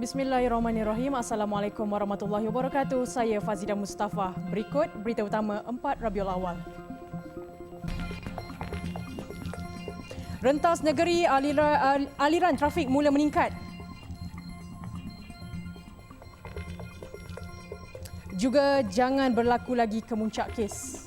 Bismillahirrahmanirrahim. Assalamualaikum warahmatullahi wabarakatuh. Saya Fazidah Mustafa. Berikut berita utama 4 Rabiul Awal. Rentas negeri, aliran trafik mula meningkat. Juga jangan berlaku lagi kemuncak kes.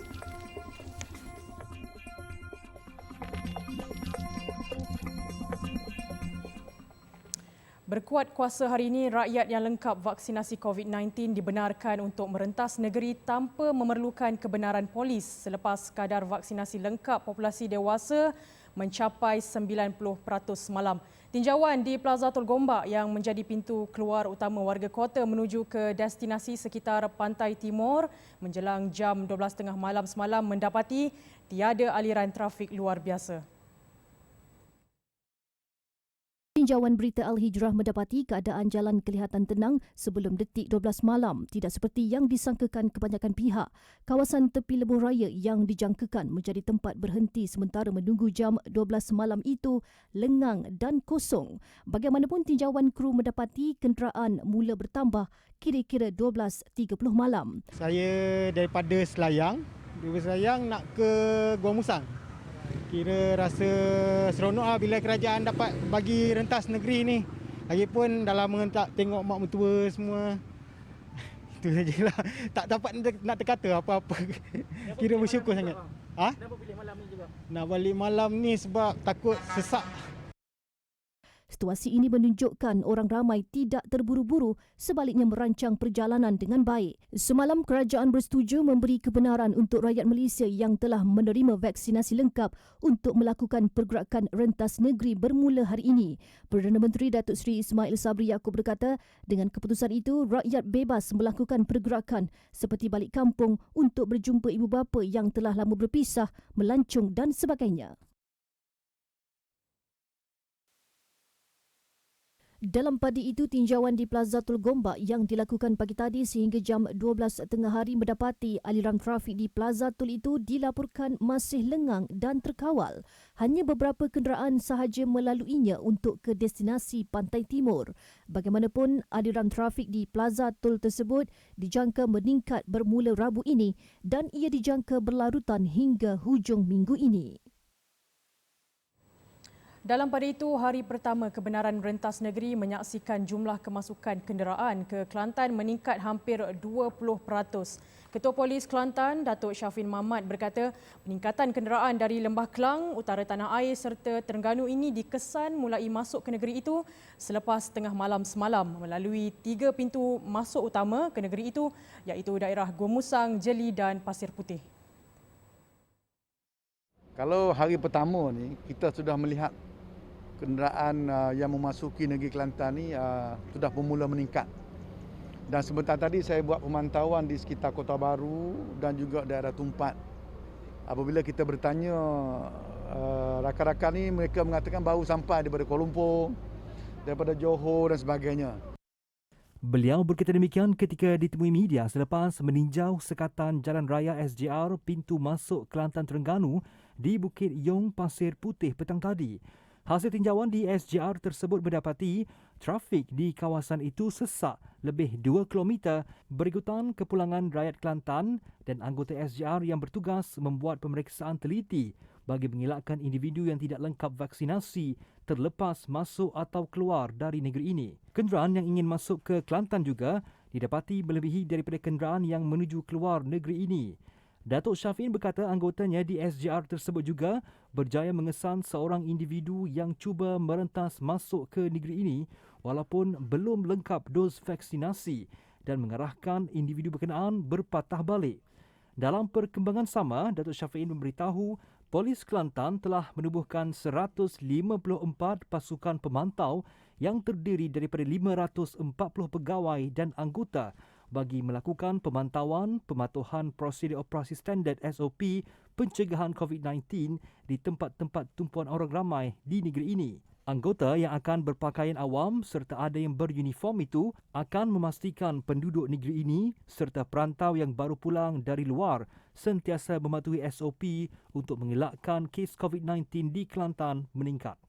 Berkuat kuasa hari ini, rakyat yang lengkap vaksinasi COVID-19 dibenarkan untuk merentas negeri tanpa memerlukan kebenaran polis selepas kadar vaksinasi lengkap populasi dewasa mencapai 90% semalam. Tinjauan di Plaza Tul Gombak yang menjadi pintu keluar utama warga kota menuju ke destinasi sekitar Pantai Timur menjelang jam 12.30 malam semalam mendapati tiada aliran trafik luar biasa. Tinjauan berita Al-Hijrah mendapati keadaan jalan kelihatan tenang sebelum detik 12 malam, tidak seperti yang disangkakan kebanyakan pihak. Kawasan tepi lebuh raya yang dijangkakan menjadi tempat berhenti sementara menunggu jam 12 malam itu lengang dan kosong. Bagaimanapun tinjauan kru mendapati kenderaan mula bertambah kira-kira 12.30 malam. Saya daripada Selayang nak ke Gua Musang. Kira rasa seronok bila kerajaan dapat bagi rentas negeri ni. Lagipun dah lama tak tengok mak mentua semua. Itu sajalah. Tak dapat nak terkata apa-apa. Kira bersyukur sangat. Kenapa pilih malam ni juga? Nak balik malam ni sebab takut sesak. Situasi ini menunjukkan orang ramai tidak terburu-buru, sebaliknya merancang perjalanan dengan baik. Semalam kerajaan bersetuju memberi kebenaran untuk rakyat Malaysia yang telah menerima vaksinasi lengkap untuk melakukan pergerakan rentas negeri bermula hari ini. Perdana Menteri Datuk Seri Ismail Sabri Yaakob berkata, dengan keputusan itu rakyat bebas melakukan pergerakan seperti balik kampung untuk berjumpa ibu bapa yang telah lama berpisah, melancong dan sebagainya. Dalam padi itu, tinjauan di Plaza Tul Gombak yang dilakukan pagi tadi sehingga jam 12 tengah hari mendapati aliran trafik di Plaza Tul itu dilaporkan masih lengang dan terkawal. Hanya beberapa kenderaan sahaja melaluinya untuk ke destinasi Pantai Timur. Bagaimanapun, aliran trafik di Plaza Tul tersebut dijangka meningkat bermula Rabu ini dan ia dijangka berlarutan hingga hujung minggu ini. Dalam pada itu, hari pertama kebenaran rentas negeri menyaksikan jumlah kemasukan kenderaan ke Kelantan meningkat hampir 20%. Ketua Polis Kelantan, Datuk Syafin Mamat berkata, peningkatan kenderaan dari Lembah Kelang, utara tanah air serta Terengganu ini dikesan mulai masuk ke negeri itu selepas tengah malam semalam melalui 3 pintu masuk utama ke negeri itu iaitu daerah Gua Musang, Jeli dan Pasir Putih. Kalau hari pertama ni kita sudah melihat kenderaan yang memasuki negeri Kelantan ni sudah bermula meningkat. Dan sebentar tadi saya buat pemantauan di sekitar Kota Baru dan juga daerah Tumpat. Apabila kita bertanya rakan-rakan ni, mereka mengatakan baru sampai daripada Kuala Lumpur, daripada Johor dan sebagainya. Beliau berkata demikian ketika ditemui media selepas meninjau sekatan Jalan Raya SGR pintu masuk Kelantan Terengganu di Bukit Yong, Pasir Putih petang tadi. Hasil tinjauan di SGR tersebut mendapati trafik di kawasan itu sesak lebih 2 km berikutan kepulangan rakyat Kelantan dan anggota SGR yang bertugas membuat pemeriksaan teliti bagi mengelakkan individu yang tidak lengkap vaksinasi terlepas masuk atau keluar dari negeri ini. Kenderaan yang ingin masuk ke Kelantan juga didapati melebihi daripada kenderaan yang menuju keluar negeri ini. Datuk Syafin berkata anggotanya di SGR tersebut juga berjaya mengesan seorang individu yang cuba merentas masuk ke negeri ini walaupun belum lengkap dos vaksinasi dan mengarahkan individu berkenaan berpatah balik. Dalam perkembangan sama, Datuk Syafin memberitahu Polis Kelantan telah menubuhkan 154 pasukan pemantau yang terdiri daripada 540 pegawai dan anggota bagi melakukan pemantauan pematuhan prosedur operasi standard SOP pencegahan COVID-19 di tempat-tempat tumpuan orang ramai di negeri ini. Anggota yang akan berpakaian awam serta ada yang beruniform itu akan memastikan penduduk negeri ini serta perantau yang baru pulang dari luar sentiasa mematuhi SOP untuk mengelakkan kes COVID-19 di Kelantan meningkat.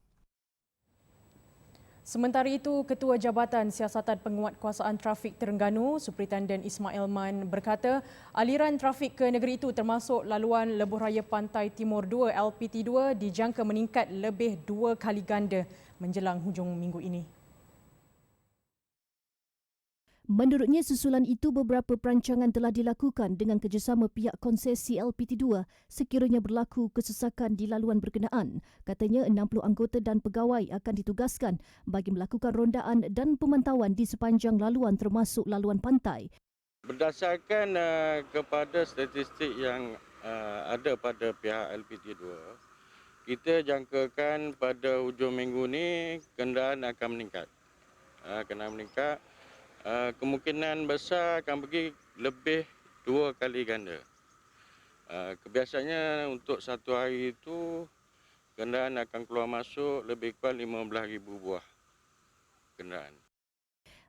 Sementara itu, Ketua Jabatan Siasatan Penguatkuasaan Trafik Terengganu, Superintendent Ismail Man berkata, aliran trafik ke negeri itu termasuk laluan Lebuh Raya Pantai Timur 2 LPT2 dijangka meningkat lebih 2 kali ganda menjelang hujung minggu ini. Menurutnya, susulan itu beberapa perancangan telah dilakukan dengan kerjasama pihak konsesi LPT2 sekiranya berlaku kesesakan di laluan berkenaan. Katanya 60 anggota dan pegawai akan ditugaskan bagi melakukan rondaan dan pemantauan di sepanjang laluan termasuk laluan pantai. Berdasarkan kepada statistik yang ada pada pihak LPT2, kita jangkakan pada hujung minggu ni kenderaan akan meningkat. Kemungkinan besar akan pergi lebih 2 kali ganda. Kebiasaannya untuk satu hari itu kenderaan akan keluar masuk lebih kurang 15,000 buah kenderaan.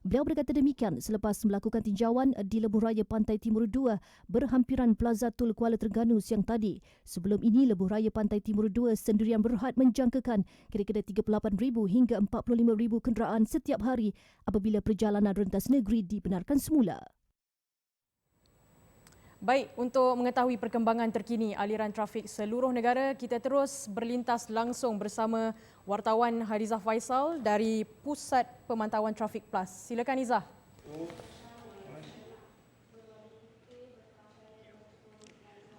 Beliau berkata demikian selepas melakukan tinjauan di Lebuh Raya Pantai Timur 2 berhampiran Plaza Tul Kuala Terengganu siang tadi. Sebelum ini, Lebuh Raya Pantai Timur 2 sendirian Berhad menjangkakan kira-kira 38,000 hingga 45,000 kenderaan setiap hari apabila perjalanan rentas negeri dibenarkan semula. Baik, untuk mengetahui perkembangan terkini aliran trafik seluruh negara, kita terus berlintas langsung bersama wartawan Harizah Faisal dari Pusat Pemantauan Trafik Plus. Silakan Izzah.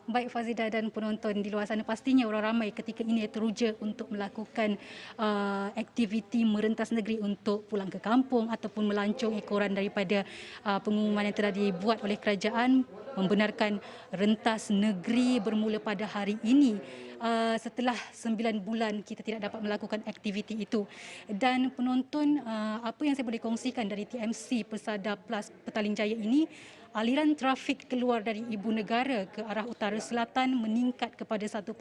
Baik Fazidah dan penonton di luar sana, pastinya orang ramai ketika ini teruja untuk melakukan aktiviti merentas negeri untuk pulang ke kampung ataupun melancong ekoran daripada pengumuman yang telah dibuat oleh kerajaan membenarkan rentas negeri bermula pada hari ini. Setelah 9 bulan kita tidak dapat melakukan aktiviti itu. Dan penonton, apa yang saya boleh kongsikan dari TMC Persada Plus Petaling Jaya ini, aliran trafik keluar dari ibu negara ke arah utara selatan meningkat kepada 1.1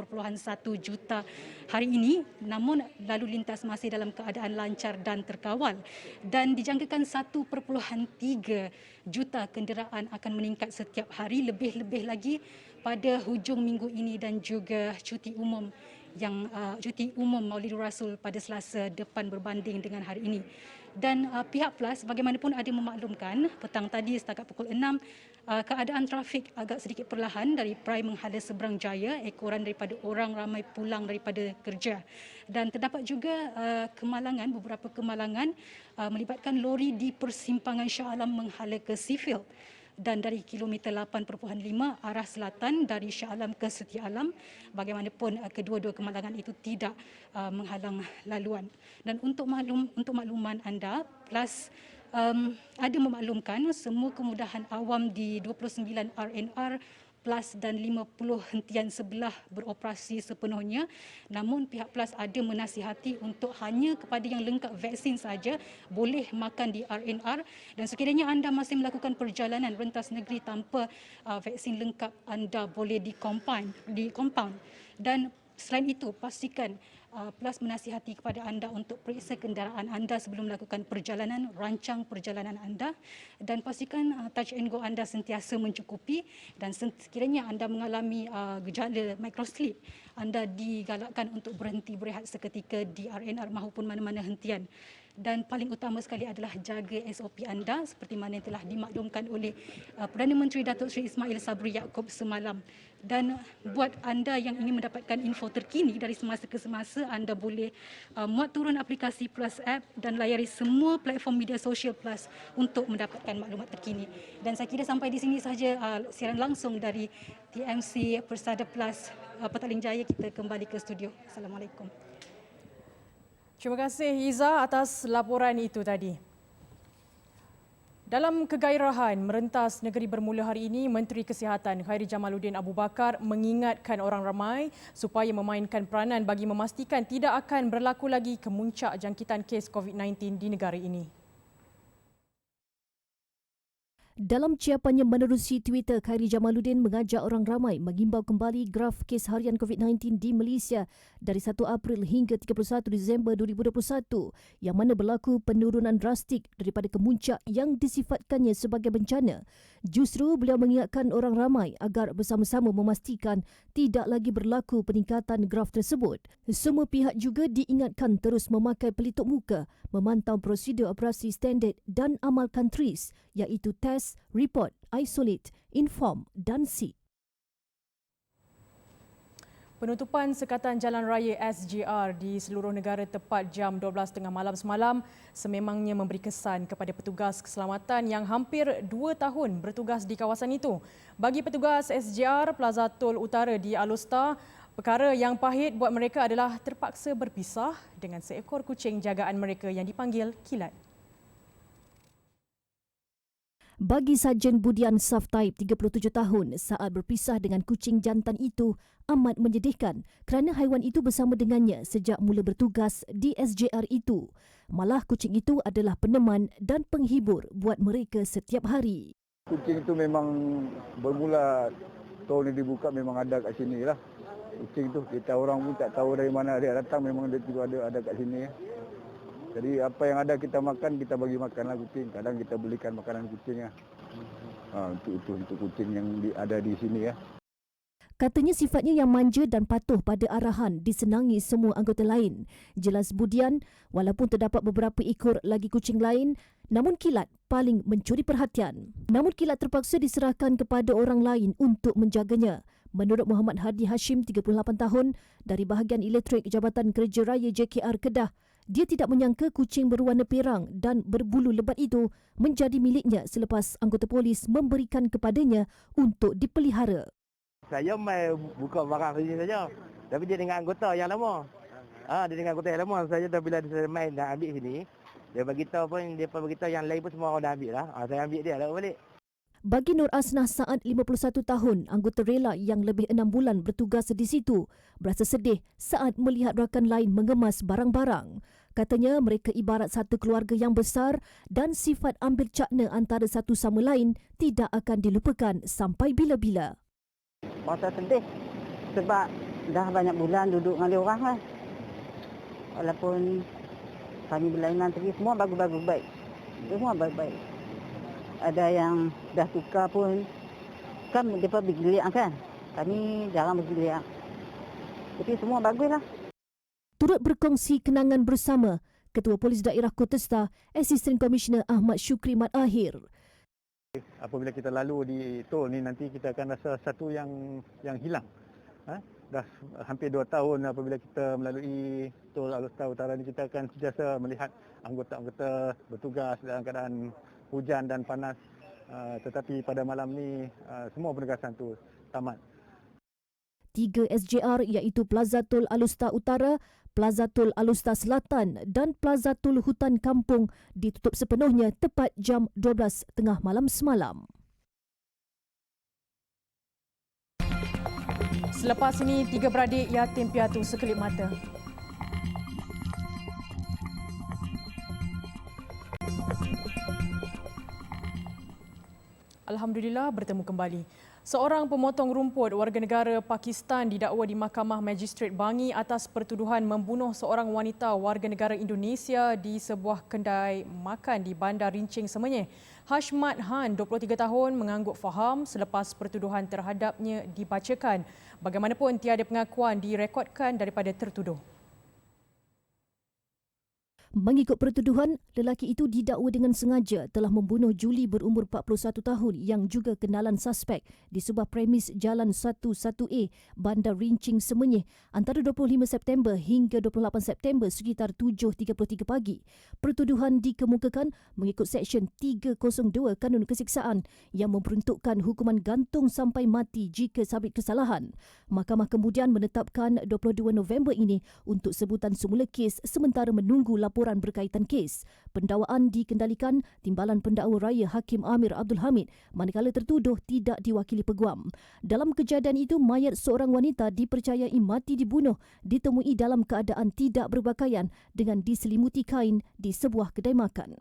juta hari ini, namun lalu lintas masih dalam keadaan lancar dan terkawal. Dan dijangkakan 1.3 juta kenderaan akan meningkat setiap hari, lebih-lebih lagi pada hujung minggu ini dan juga cuti umum Maulidul Rasul pada Selasa depan berbanding dengan hari ini. Dan pihak Plus bagaimanapun ada memaklumkan petang tadi setakat pukul 6 keadaan trafik agak sedikit perlahan dari Prime menghala Seberang Jaya, ekoran daripada orang ramai pulang daripada kerja. Dan terdapat juga beberapa kemalangan melibatkan lori di persimpangan Shah Alam menghala ke Seafield. Dan dari kilometer 8.5 arah selatan dari Shah Alam ke Setia Alam, bagaimanapun kedua-dua kemalangan itu tidak menghalang laluan. Dan untuk makluman anda, Plus ada memaklumkan semua kemudahan awam di 29 RNR Plus dan 50 hentian sebelah beroperasi sepenuhnya. Namun pihak Plus ada menasihati untuk hanya kepada yang lengkap vaksin saja boleh makan di RNR, dan sekiranya anda masih melakukan perjalanan rentas negeri tanpa vaksin lengkap, anda boleh di compound. Dan selain itu, pastikan Plus menasihati kepada anda untuk periksa kenderaan anda sebelum melakukan perjalanan, rancang perjalanan anda, dan pastikan touch and go anda sentiasa mencukupi. Dan sekiranya anda mengalami gejala microsleep, anda digalakkan untuk berhenti berehat seketika di RNR maupun mana-mana hentian. Dan paling utama sekali adalah jaga SOP anda seperti mana yang telah dimaklumkan oleh Perdana Menteri Datuk Seri Ismail Sabri Yaakob semalam. Dan buat anda yang ingin mendapatkan info terkini dari semasa ke semasa, anda boleh muat turun aplikasi Plus App dan layari semua platform media sosial Plus untuk mendapatkan maklumat terkini. Dan saya kira sampai di sini sahaja siaran langsung dari TMC Persada Plus Petaling Jaya. Kita kembali ke studio. Assalamualaikum. Terima kasih Izzah atas laporan itu tadi. Dalam kegairahan merentas negeri bermula hari ini, Menteri Kesihatan Khairi Jamaluddin Abu Bakar mengingatkan orang ramai supaya memainkan peranan bagi memastikan tidak akan berlaku lagi kemuncak jangkitan kes COVID-19 di negara ini. Dalam ciapannya menerusi Twitter, Khairi Jamaluddin mengajak orang ramai mengimbau kembali graf kes harian COVID-19 di Malaysia dari 1 April hingga 31 Disember 2021 yang mana berlaku penurunan drastik daripada kemuncak yang disifatkannya sebagai bencana. Justru beliau mengingatkan orang ramai agar bersama-sama memastikan tidak lagi berlaku peningkatan graf tersebut. Semua pihak juga diingatkan terus memakai pelitup muka, memantau prosedur operasi standard dan amalkan TRIS iaitu test, report, isolate, inform dan seek. Penutupan sekatan jalan raya SGR di seluruh negara tepat jam 12.30 malam semalam sememangnya memberi kesan kepada petugas keselamatan yang hampir 2 tahun bertugas di kawasan itu. Bagi petugas SGR Plaza Tol Utara di Alustar, perkara yang pahit buat mereka adalah terpaksa berpisah dengan seekor kucing jagaan mereka yang dipanggil Kilat. Bagi Sarjan Budian Saftaib, 37 tahun, saat berpisah dengan kucing jantan itu amat menyedihkan kerana haiwan itu bersama dengannya sejak mula bertugas di SJR itu. Malah kucing itu adalah peneman dan penghibur buat mereka setiap hari. Kucing itu memang bermula tahun ini dibuka memang ada kat sini lah. Kucing tu kita orang pun tak tahu dari mana dia datang, memang dia juga ada kat sini. Jadi apa yang ada kita makan, kita bagi makanlah kucing. Kadang kita belikan makanan kucing lah. Untuk kucing yang ada di sini ya. Katanya sifatnya yang manja dan patuh pada arahan disenangi semua anggota lain. Jelas Budian, walaupun terdapat beberapa ekor lagi kucing lain, namun Kilat paling mencuri perhatian. Namun Kilat terpaksa diserahkan kepada orang lain untuk menjaganya. Menurut Muhammad Hadi Hashim, 38 tahun, dari bahagian elektrik Jabatan Kerja Raya JKR Kedah, dia tidak menyangka kucing berwarna perang dan berbulu lebat itu menjadi miliknya selepas anggota polis memberikan kepadanya untuk dipelihara. Saya mai buka barang sini saja. Tapi dia dengan anggota yang lama. Dia dengan anggota yang lama. Saya dah bila saya main dah ambil sini. Dia beritahu pun, dia beritahu yang lain pun semua orang dah ambil lah. Saya ambil dia lah balik. Bagi Nur Asnah Saad, 51 tahun, anggota rela yang lebih 6 bulan bertugas di situ, berasa sedih saat melihat rakan lain mengemas barang-barang. Katanya mereka ibarat satu keluarga yang besar dan sifat ambil cakna antara satu sama lain tidak akan dilupakan sampai bila-bila. Rasa sedih sebab dah banyak bulan duduk dengan dia orang lah. Walaupun kami berlainan tapi semua bagus-bagus baik. Semua baik-baik. Ada yang dah tukar pun, kan mereka bergeliat kan. Kami jarang bergeliat. Tapi semua baguslah. Turut berkongsi kenangan bersama, Ketua Polis Daerah Kota Star, Asisten Komisioner Ahmad Syukri Mat Ahir. Apabila kita lalu di tol ni nanti kita akan rasa satu yang hilang. Dah hampir 2 tahun apabila kita melalui tol Alustar Utara ni, kita akan sentiasa melihat anggota-anggota bertugas dalam keadaan hujan dan panas. Tetapi pada malam ni semua penugasan tu tamat. 3 SJR iaitu Plaza Tol Alustar Utara, Plaza Tol Alustar Selatan dan Plaza Tol Hutan Kampung ditutup sepenuhnya tepat jam 12.30 malam semalam. Selepas ini, 3 beradik yatim piatu sekelip mata. Alhamdulillah bertemu kembali. Seorang pemotong rumput warga negara Pakistan didakwa di Mahkamah Magistrate Bangi atas pertuduhan membunuh seorang wanita warga negara Indonesia di sebuah kedai makan di Bandar Rincing Semenyih. Hashmat Han, 23 tahun, mengangguk faham selepas pertuduhan terhadapnya dibacakan. Bagaimanapun, tiada pengakuan direkodkan daripada tertuduh. Mengikut pertuduhan, lelaki itu didakwa dengan sengaja telah membunuh Juli berumur 41 tahun yang juga kenalan suspek di sebuah premis Jalan 11A, Bandar Rincing Semenyih antara 25 September hingga 28 September sekitar 7.33 pagi. Pertuduhan dikemukakan mengikut Seksyen 302 Kanun Kesiksaan yang memperuntukkan hukuman gantung sampai mati jika sabit kesalahan. Mahkamah kemudian menetapkan 22 November ini untuk sebutan semula kes sementara menunggu laporan berkaitan kes. Pendakwaan dikendalikan Timbalan Pendakwa Raya Hakim Amir Abdul Hamid manakala tertuduh tidak diwakili peguam. Dalam kejadian itu, mayat seorang wanita dipercayai mati dibunuh ditemui dalam keadaan tidak berpakaian dengan diselimuti kain di sebuah kedai makan.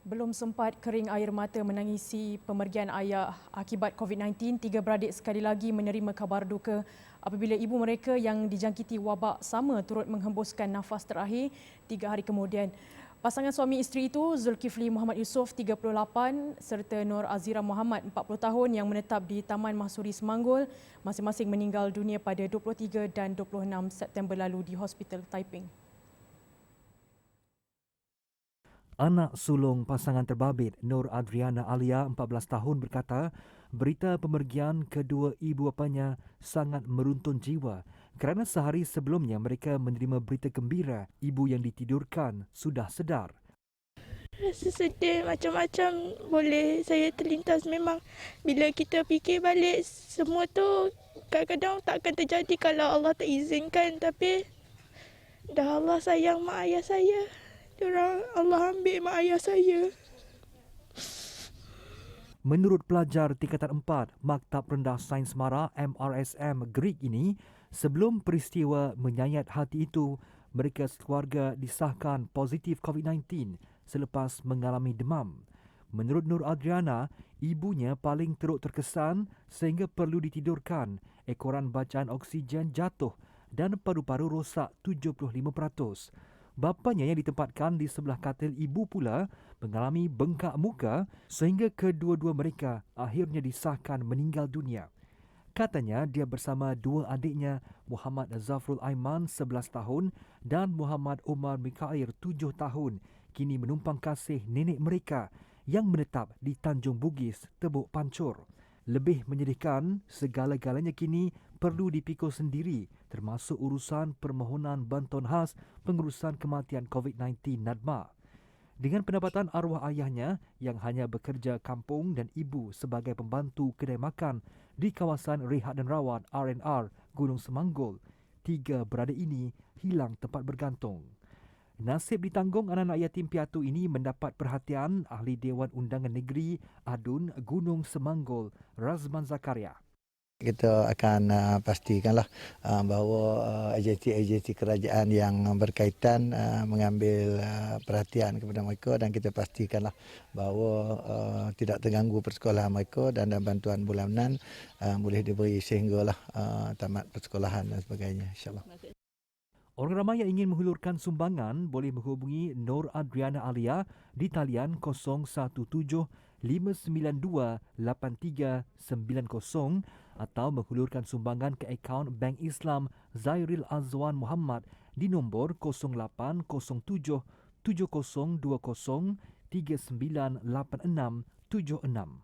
Belum sempat kering air mata menangisi pemergian ayah akibat COVID-19, 3 beradik sekali lagi menerima kabar duka apabila ibu mereka yang dijangkiti wabak sama turut menghembuskan nafas terakhir 3 hari kemudian. Pasangan suami isteri itu, Zulkifli Muhammad Yusof 38 serta Nur Azira Muhammad 40 tahun yang menetap di Taman Mahsuri Semanggol masing-masing meninggal dunia pada 23 dan 26 September lalu di Hospital Taiping. Anak sulung pasangan terbabit Nur Adriana Alia 14 tahun berkata berita pemergian kedua ibu bapanya sangat meruntun jiwa kerana sehari sebelumnya mereka menerima berita gembira ibu yang ditidurkan sudah sedar. Rasa sedih macam-macam boleh saya terlintas. Memang bila kita fikir balik semua tu kadang-kadang tak akan terjadi kalau Allah tak izinkan. Tapi dah Allah sayang mak ayah saya. Diorang Allah ambil mak ayah saya. Menurut pelajar tingkatan 4 Maktab Rendah Sains Mara MRSM Greek ini, sebelum peristiwa menyayat hati itu, mereka sekeluarga disahkan positif COVID-19 selepas mengalami demam. Menurut Nur Adriana, ibunya paling teruk terkesan sehingga perlu ditidurkan, ekoran bacaan oksigen jatuh dan paru-paru rosak 75%. Bapanya yang ditempatkan di sebelah katil ibu pula mengalami bengkak muka sehingga kedua-dua mereka akhirnya disahkan meninggal dunia. Katanya dia bersama dua adiknya Muhammad Zafrul Aiman 11 tahun dan Muhammad Umar Mikair 7 tahun kini menumpang kasih nenek mereka yang menetap di Tanjung Bugis, Tebuk Pancur. Lebih menyedihkan, segala-galanya kini perlu dipikul sendiri termasuk urusan permohonan bantuan khas pengurusan kematian COVID-19 NADMA. Dengan pendapatan arwah ayahnya yang hanya bekerja kampung dan ibu sebagai pembantu kedai makan di kawasan rehat dan rawat R&R Gunung Semanggol, 3 beradik ini hilang tempat bergantung. Nasib ditanggung anak-anak yatim piatu ini mendapat perhatian Ahli Dewan Undangan Negeri Adun Gunung Semanggol, Razman Zakaria. Kita akan pastikanlah bahawa agensi-agensi kerajaan yang berkaitan mengambil perhatian kepada mereka dan kita pastikanlah bahawa tidak terganggu persekolahan mereka dan bantuan bulanan boleh diberi sehinggalah tamat persekolahan dan sebagainya, insyaAllah. Orang ramai yang ingin menghulurkan sumbangan boleh menghubungi Nur Adriana Alia di talian 017-592-8390 atau menghulurkan sumbangan ke akaun Bank Islam Zairil Azwan Muhammad di nombor 08-7020-398676.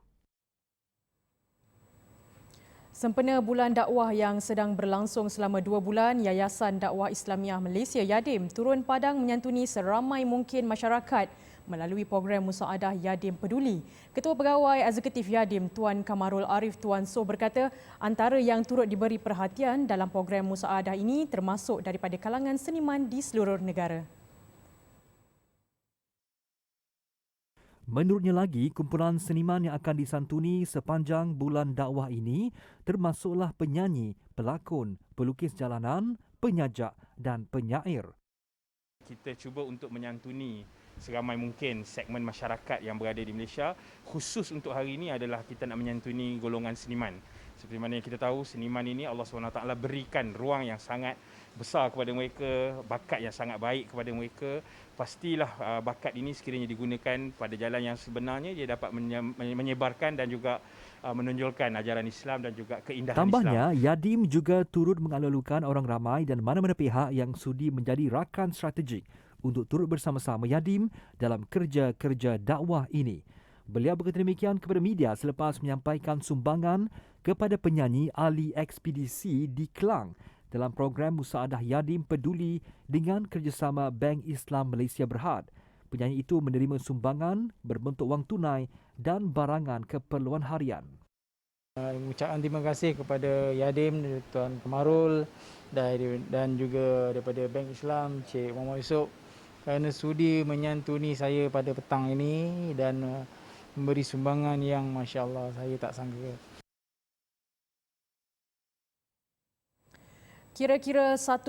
Sempena bulan dakwah yang sedang berlangsung selama 2 bulan, Yayasan Dakwah Islamiah Malaysia Yadim turun padang menyantuni seramai mungkin masyarakat melalui program Musaadah Yadim Peduli. Ketua Pegawai Eksekutif Yadim Tuan Kamarul Arif Tuan So berkata antara yang turut diberi perhatian dalam program Musaadah ini termasuk daripada kalangan seniman di seluruh negara. Menurutnya lagi, kumpulan seniman yang akan disantuni sepanjang bulan dakwah ini termasuklah penyanyi, pelakon, pelukis jalanan, penyajak dan penyair. Kita cuba untuk menyantuni seramai mungkin segmen masyarakat yang berada di Malaysia. Khusus untuk hari ini adalah kita nak menyantuni golongan seniman. Seperti mana yang kita tahu, seniman ini Allah SWT berikan ruang yang sangat besar kepada mereka, bakat yang sangat baik kepada mereka. Pastilah bakat ini sekiranya digunakan pada jalan yang sebenarnya, dia dapat menyebarkan dan juga menonjolkan ajaran Islam dan juga keindahan Tambahnya, Islam. Yadim juga turut mengalulukan orang ramai dan mana-mana pihak yang sudi menjadi rakan strategik untuk turut bersama-sama Yadim dalam kerja-kerja dakwah ini. Beliau berkata demikian kepada media selepas menyampaikan sumbangan kepada penyanyi ahli ekspedisi di Kelang dalam program Musaadah Yadim Peduli dengan kerjasama Bank Islam Malaysia Berhad. Penyanyi itu menerima sumbangan berbentuk wang tunai dan barangan keperluan harian. Ucapan terima kasih kepada Yadim, Tuan Kamarul dan juga daripada Bank Islam, Cik Muhammad Yusof kerana sudi menyantuni saya pada petang ini dan memberi sumbangan yang Masya Allah saya tak sangka. Kira-kira 1.5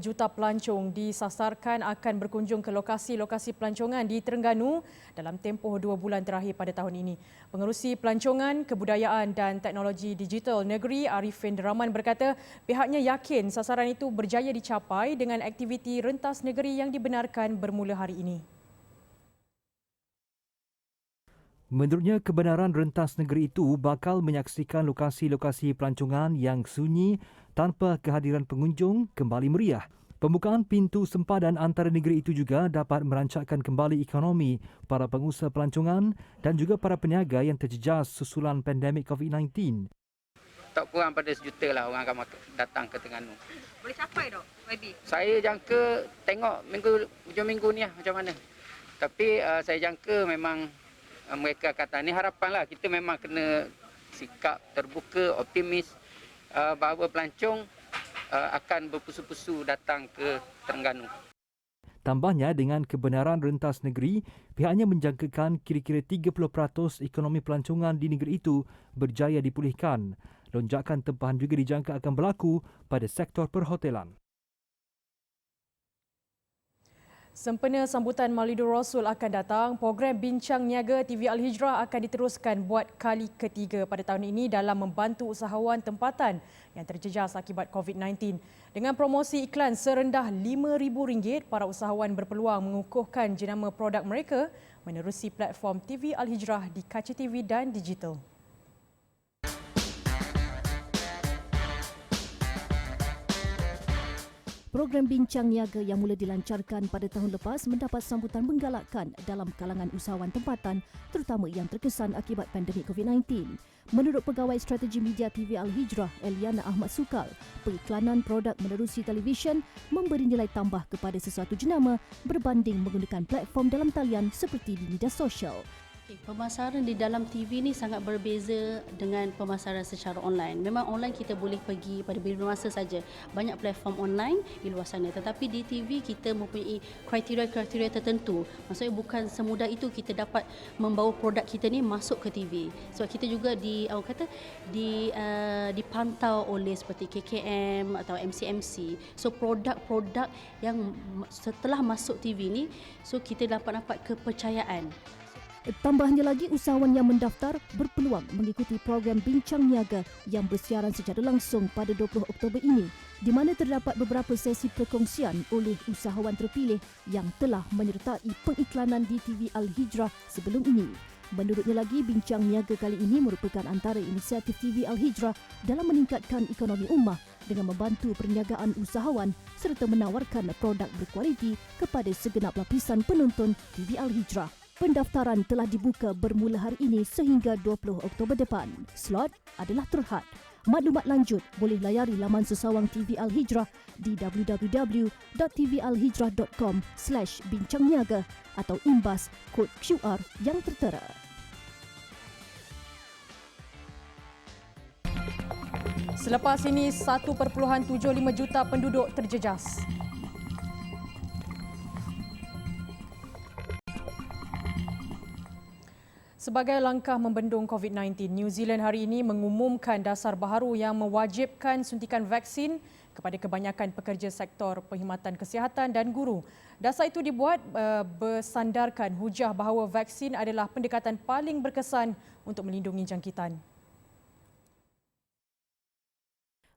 juta pelancong disasarkan akan berkunjung ke lokasi-lokasi pelancongan di Terengganu dalam tempoh 2 bulan terakhir pada tahun ini. Pengerusi Pelancongan, Kebudayaan dan Teknologi Digital Negeri Arifin Deraman berkata pihaknya yakin sasaran itu berjaya dicapai dengan aktiviti rentas negeri yang dibenarkan bermula hari ini. Menurutnya, kebenaran rentas negeri itu bakal menyaksikan lokasi-lokasi pelancongan yang sunyi tanpa kehadiran pengunjung kembali meriah. Pembukaan pintu sempadan antara negeri itu juga dapat merancakkan kembali ekonomi para pengusaha pelancongan dan juga para peniaga yang terjejas susulan pandemik COVID-19. Tak kurang pada 1 juta lah orang akan datang ke Terengganu. Boleh capai tak, YB? Saya jangka tengok hujung minggu ni lah macam mana. Tapi saya jangka memang mereka kata ni harapan lah. Kita memang kena sikap terbuka, optimis bahawa pelancong akan berpusu-pusu datang ke Terengganu. Tambahnya, dengan kebenaran rentas negeri, pihaknya menjangkakan kira-kira 30% ekonomi pelancongan di negeri itu berjaya dipulihkan. Lonjakan tempahan juga dijangka akan berlaku pada sektor perhotelan. Sempena sambutan Maulidur Rasul akan datang, program Bincang Niaga TV Al-Hijrah akan diteruskan buat kali ketiga pada tahun ini dalam membantu usahawan tempatan yang terjejas akibat COVID-19. Dengan promosi iklan serendah RM5,000, para usahawan berpeluang mengukuhkan jenama produk mereka menerusi platform TV Al-Hijrah di kaca TV dan digital. Program Bincang Niaga yang mula dilancarkan pada tahun lepas mendapat sambutan menggalakkan dalam kalangan usahawan tempatan, terutama yang terkesan akibat pandemik COVID-19. Menurut Pegawai Strategi Media TV Al-Hijrah, Eliana Ahmad Sukal, pengiklanan produk menerusi televisyen memberi nilai tambah kepada sesuatu jenama berbanding menggunakan platform dalam talian seperti di media sosial. Pemasaran di dalam TV ni sangat berbeza dengan pemasaran secara online. Memang online kita boleh pergi pada bila masa saja. Banyak platform online di luar sana. Tetapi di TV kita mempunyai kriteria-kriteria tertentu. Maksudnya bukan semudah itu kita dapat membawa produk kita ni masuk ke TV. Sebab kita juga dipantau oleh seperti KKM atau MCMC. So produk-produk yang setelah masuk TV ni, so kita dapat kepercayaan. Tambahnya lagi, usahawan yang mendaftar berpeluang mengikuti program Bincang Niaga yang bersiaran secara langsung pada 20 Oktober ini, di mana terdapat beberapa sesi perkongsian oleh usahawan terpilih yang telah menyertai pengiklanan di TV Al-Hijrah sebelum ini. Menurutnya lagi, Bincang Niaga kali ini merupakan antara inisiatif TV Al-Hijrah dalam meningkatkan ekonomi ummah dengan membantu perniagaan usahawan serta menawarkan produk berkualiti kepada segenap lapisan penonton TV Al-Hijrah. Pendaftaran telah dibuka bermula hari ini sehingga 20 Oktober depan. Slot adalah terhad. Maklumat lanjut boleh layari laman sesawang TV Al-Hijrah di www.tvalihrah.com/bincangniaga atau imbas kod QR yang tertera. Selepas ini, 1.75 juta penduduk terjejas. Sebagai langkah membendung COVID-19, New Zealand hari ini mengumumkan dasar baharu yang mewajibkan suntikan vaksin kepada kebanyakan pekerja sektor perkhidmatan kesihatan dan guru. Dasar itu dibuat bersandarkan hujah bahawa vaksin adalah pendekatan paling berkesan untuk melindungi jangkitan.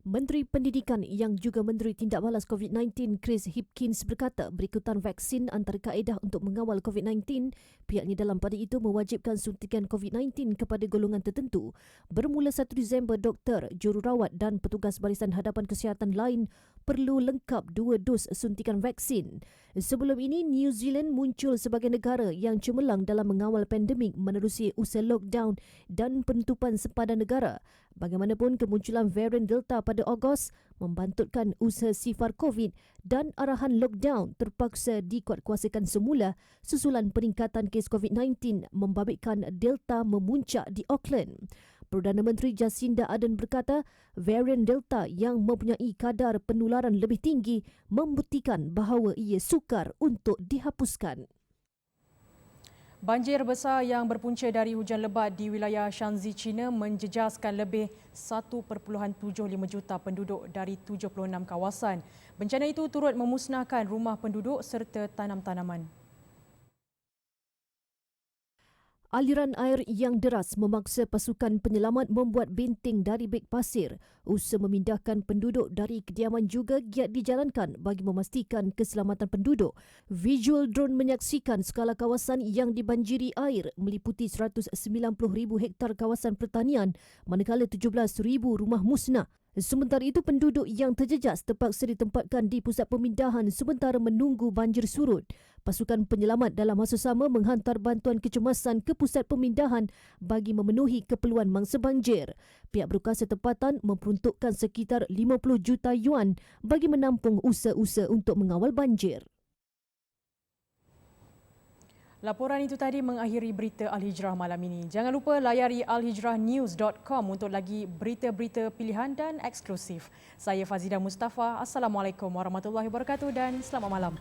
Menteri Pendidikan yang juga Menteri Tindak Balas COVID-19 Chris Hipkins berkata berikutan vaksin antara kaedah untuk mengawal COVID-19, pihaknya dalam pada itu mewajibkan suntikan COVID-19 kepada golongan tertentu. Bermula 1 Disember, doktor, jururawat dan petugas barisan hadapan kesihatan lain perlu lengkap 2 dos suntikan vaksin. Sebelum ini, New Zealand muncul sebagai negara yang cemerlang dalam mengawal pandemik menerusi usaha lockdown dan penutupan sempadan negara. Bagaimanapun, kemunculan varian Delta pada Ogos membantutkan usaha sifar COVID dan arahan lockdown terpaksa dikuatkuasakan semula susulan peningkatan kes COVID-19 membabitkan Delta memuncak di Auckland. Perdana Menteri Jacinda Ardern berkata, varian Delta yang mempunyai kadar penularan lebih tinggi membuktikan bahawa ia sukar untuk dihapuskan. Banjir besar yang berpunca dari hujan lebat di wilayah Shanxi, China menjejaskan lebih 1.75 juta penduduk dari 76 kawasan. Bencana itu turut memusnahkan rumah penduduk serta tanam-tanaman. Aliran air yang deras memaksa pasukan penyelamat membuat benteng dari beg pasir. Usaha memindahkan penduduk dari kediaman juga giat dijalankan bagi memastikan keselamatan penduduk. Visual drone menyaksikan skala kawasan yang dibanjiri air meliputi 190,000 hektar kawasan pertanian manakala 17,000 rumah musnah. Sementara itu, penduduk yang terjejas terpaksa ditempatkan di pusat pemindahan sementara menunggu banjir surut. Pasukan penyelamat dalam masa sama menghantar bantuan kecemasan ke pusat pemindahan bagi memenuhi keperluan mangsa banjir. Pihak berkuasa tempatan memperuntukkan sekitar 50 juta yuan bagi menampung usaha-usaha untuk mengawal banjir. Laporan itu tadi mengakhiri berita Al-Hijrah malam ini. Jangan lupa layari alhijrahnews.com untuk lagi berita-berita pilihan dan eksklusif. Saya Fazida Mustafa. Assalamualaikum warahmatullahi wabarakatuh dan selamat malam.